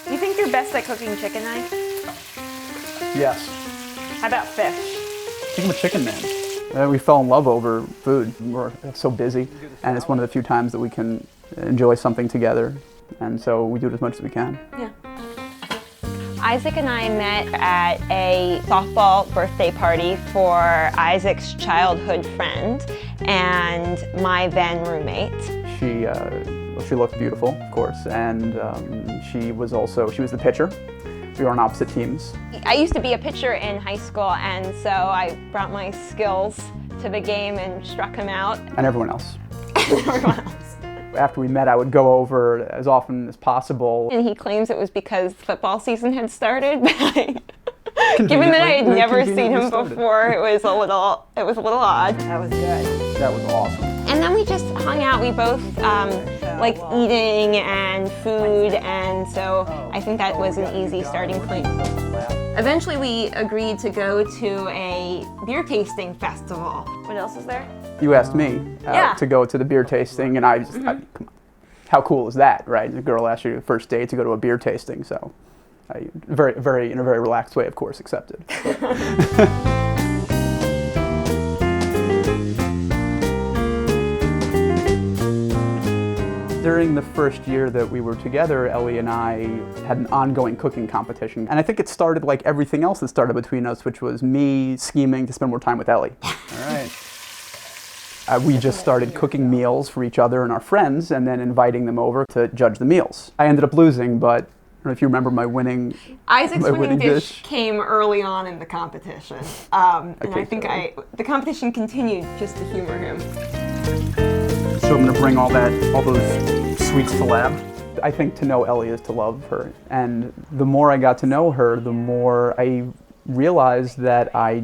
Do you think you're best at cooking chicken, Nye? Yes. How about fish? I think I'm a chicken man. We fell in love over food. We're so busy, and it's one of the few times that we can enjoy something together, and so we do it as much as we can. Yeah. Isaac and I met at a softball birthday party for Isaac's childhood friend and my then roommate. She looked beautiful, of course, and she was the pitcher. We were on opposite teams. I used to be a pitcher in high school, and so I brought my skills to the game and struck him out. And everyone else. Everyone else. After we met, I would go over as often as possible. And he claims it was because football season had started, but given that I had never seen him before, it was a little odd. That was good. That was awesome. And then we just hung out. We both like eating and food, and so I think that was an easy starting point. Eventually we agreed to go to a beer tasting festival. What else is there? You asked me to go to the beer tasting, and I just, come on, how cool is that, right? The girl asked you the first date to go to a beer tasting, so I in a very relaxed way, of course, accepted. During the first year that we were together, Ellie and I had an ongoing cooking competition. And I think it started like everything else that started between us, which was me scheming to spend more time with Ellie. All right. We just started cooking meals for each other and our friends, and then inviting them over to judge the meals. I ended up losing, but I don't know if you remember my winning Isaac's winning dish came early on in the competition. And I think the competition continued just to humor him. So I'm going to bring all those sweets to lab. I think to know Ellie is to love her. And the more I got to know her, the more I realized that I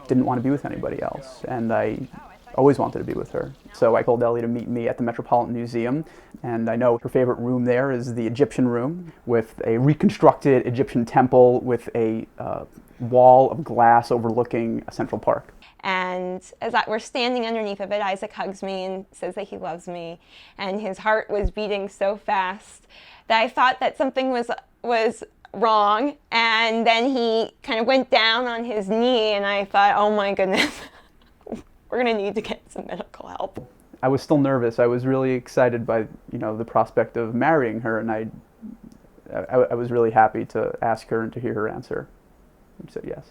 didn't want to be with anybody else. And I always wanted to be with her. So I told Ellie to meet me at the Metropolitan Museum. And I know her favorite room there is the Egyptian room, with a reconstructed Egyptian temple with a wall of glass overlooking a Central Park. And as we're standing underneath of it, Isaac hugs me and says that he loves me. And his heart was beating so fast that I thought that something was wrong. And then he kind of went down on his knee, and I thought, oh my goodness, we're going to need to get some medical help. I was still nervous. I was really excited by the prospect of marrying her, and I was really happy to ask her and to hear her answer. I said yes.